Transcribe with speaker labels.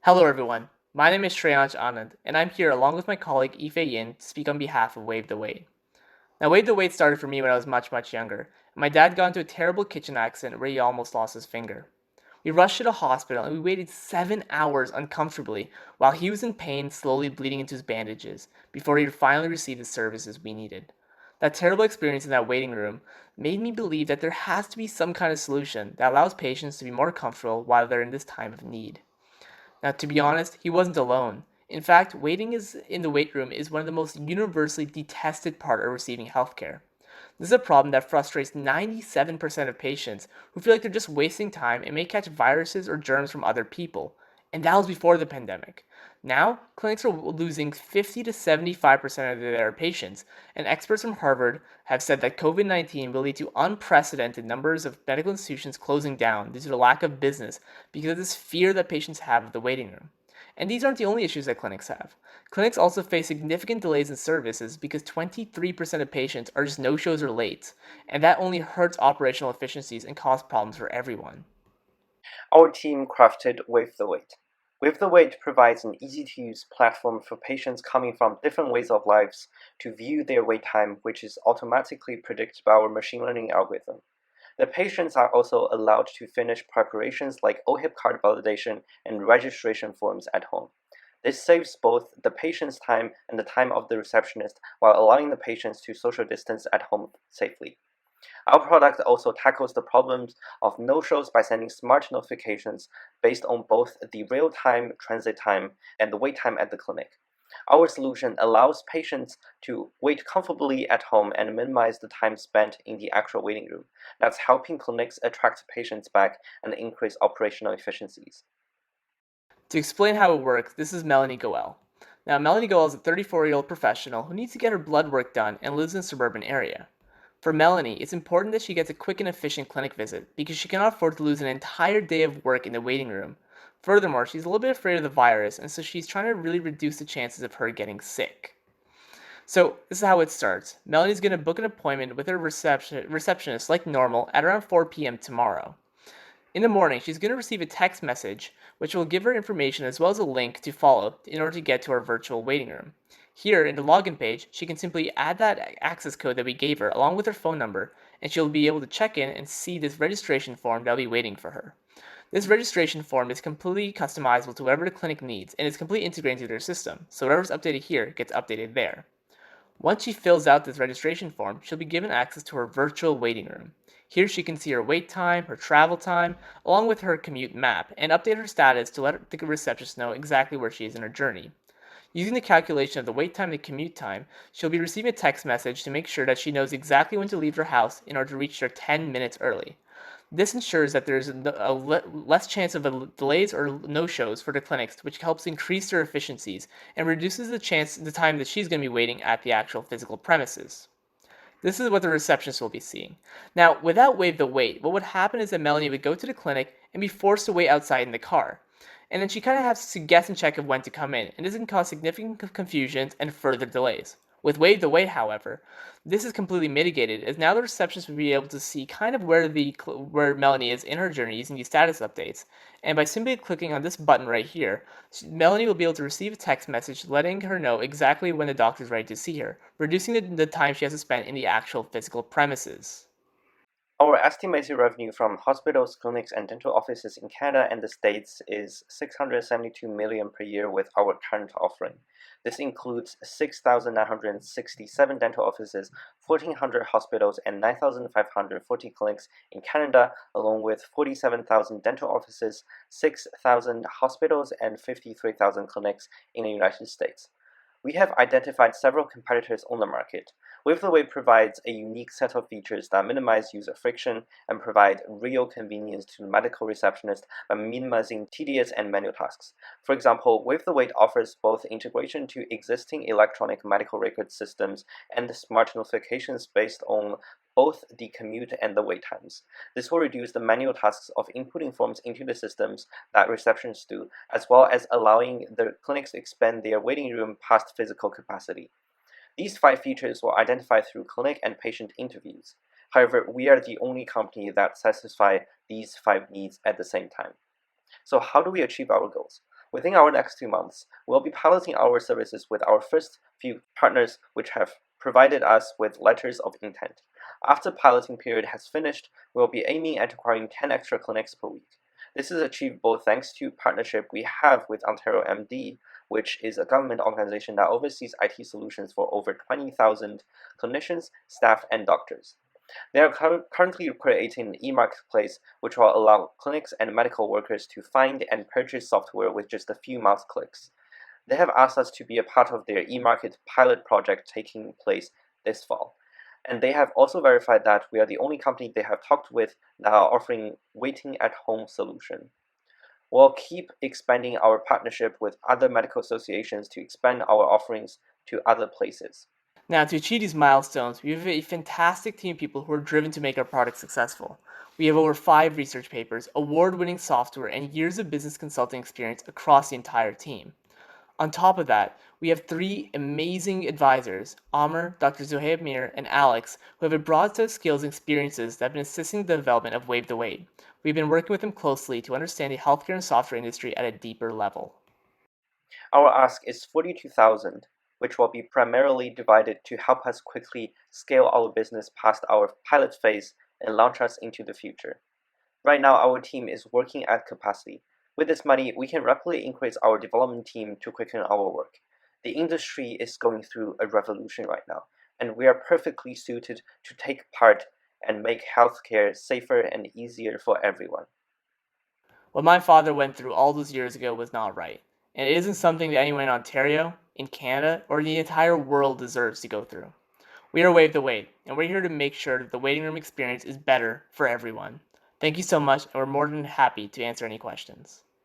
Speaker 1: Hello, everyone. My name is Shreyansh Anand, and I'm here along with my colleague Ife Yin to speak on behalf of Wave the Weight. Now, Wave the Weight started for me when I was much younger. My dad got into a terrible kitchen accident where he almost lost his finger. We rushed to the hospital and we waited 7 hours uncomfortably while he was in pain, slowly bleeding into his bandages, before he finally received the services we needed. That terrible experience in that waiting room made me believe that there has to be some kind of solution that allows patients to be more comfortable while they're in this time of need. Now, to be honest, he wasn't alone. In fact, waiting is in the wait room is one of the most universally detested part of receiving healthcare. This is a problem that frustrates 97% of patients who feel like they're just wasting time and may catch viruses or germs from other people. And that was before the pandemic. Now, clinics are losing 50 to 75% of their patients, and experts from Harvard have said that COVID 19 will lead to unprecedented numbers of medical institutions closing down due to the lack of business because of this fear that patients have of the waiting room. And these aren't the only issues that clinics have. Clinics also face significant delays in services because 23% of patients are just no shows or late, and that only hurts operational efficiencies and causes problems for everyone.
Speaker 2: Our team crafted With the Weight. With the Weight provides an easy-to-use platform for patients coming from different ways of lives to view their wait time, which is automatically predicted by our machine learning algorithm. The patients are also allowed to finish preparations like OHIP card validation and registration forms at home. This saves both the patient's time and the time of the receptionist while allowing the patients to social distance at home safely. Our product also tackles the problems of no-shows by sending smart notifications based on both the real-time transit time and the wait time at the clinic. Our solution allows patients to wait comfortably at home and minimize the time spent in the actual waiting room. That's helping clinics attract patients back and increase operational efficiencies.
Speaker 1: To explain how it works, this is Melanie Goel. Now, Melanie Goel is a 34-year-old professional who needs to get her blood work done and lives in a suburban area. For Melanie, it's important that she gets a quick and efficient clinic visit because she cannot afford to lose an entire day of work in the waiting room. Furthermore, she's a little bit afraid of the virus, and so she's trying to really reduce the chances of her getting sick. So this is how it starts. Melanie's gonna book an appointment with her receptionist like normal at around 4 p.m. tomorrow. In the morning, she's going to receive a text message which will give her information as well as a link to follow in order to get to our virtual waiting room. Here in the login page, she can simply add that access code that we gave her along with her phone number, and she'll be able to check in and see this registration form that'll be waiting for her. This registration form is completely customizable to whatever the clinic needs and is completely integrated into their system, so whatever's updated here gets updated there. Once she fills out this registration form, she'll be given access to her virtual waiting room. Here she can see her wait time, her travel time, along with her commute map, and update her status to let the receptionist know exactly where she is in her journey. Using the calculation of the wait time and the commute time, she'll be receiving a text message to make sure that she knows exactly when to leave her house in order to reach there 10 minutes early. This ensures that there's less chance of delays or no-shows for the clinics, which helps increase their efficiencies and reduces the time that she's going to be waiting at the actual physical premises. This is what the receptionist will be seeing. Now, without Wave the Wait, what would happen is that Melanie would go to the clinic and be forced to wait outside in the car. And then she kind of has to guess and check of when to come in, and this can cause significant confusions and further delays. With Wave the Wait, however, this is completely mitigated, as now the receptionist will be able to see kind of where Melanie is in her journey using these status updates. And by simply clicking on this button right here, Melanie will be able to receive a text message letting her know exactly when the doctor is ready to see her, reducing the time she has to spend in the actual physical premises.
Speaker 2: Our estimated revenue from hospitals, clinics, and dental offices in Canada and the States is 672 million per year with our current offering. This includes 6,967 dental offices, 1,400 hospitals, and 9,540 clinics in Canada, along with 47,000 dental offices, 6,000 hospitals, and 53,000 clinics in the United States. We have identified several competitors on the market. WaveTheWay provides a unique set of features that minimize user friction and provide real convenience to the medical receptionist by minimizing tedious and manual tasks. For example, WaveTheWay offers both integration to existing electronic medical record systems and smart notifications based on both the commute and the wait times. This will reduce the manual tasks of inputting forms into the systems that receptionists do, as well as allowing the clinics to expand their waiting room past physical capacity. These 5 features were identified through clinic and patient interviews. However, we are the only company that satisfy these 5 needs at the same time. So how do we achieve our goals? Within our next 2 months, we'll be piloting our services with our first few partners, which have provided us with letters of intent. After piloting period has finished, we'll be aiming at acquiring 10 extra clinics per week. This is achievable thanks to partnership we have with Ontario MD, which is a government organization that oversees IT solutions for over 20,000 clinicians, staff, and doctors. They are currently creating an e-marketplace which will allow clinics and medical workers to find and purchase software with just a few mouse clicks. They have asked us to be a part of their e-market pilot project taking place this fall. And they have also verified that we are the only company they have talked with that are offering waiting at home solution. We'll keep expanding our partnership with other medical associations to expand our offerings to other places.
Speaker 1: Now, to achieve these milestones, we have a fantastic team of people who are driven to make our product successful. We have over 5 research papers, award-winning software, and years of business consulting experience across the entire team. On top of that, we have 3 amazing advisors, Amr, Dr. Zohaib Mir, and Alex, who have a broad set of skills and experiences that have been assisting the development of Wave the Wait. We've been working with them closely to understand the healthcare and software industry at a deeper level.
Speaker 2: Our ask is 42,000, which will be primarily divided to help us quickly scale our business past our pilot phase and launch us into the future. Right now, our team is working at capacity. With this money, we can rapidly increase our development team to quicken our work. The industry is going through a revolution right now, and we are perfectly suited to take part and make healthcare safer and easier for everyone.
Speaker 1: What my father went through all those years ago was not right, and it isn't something that anyone in Ontario, in Canada, or the entire world deserves to go through. We are Wave the Wait, and we're here to make sure that the waiting room experience is better for everyone. Thank you so much, and we're more than happy to answer any questions.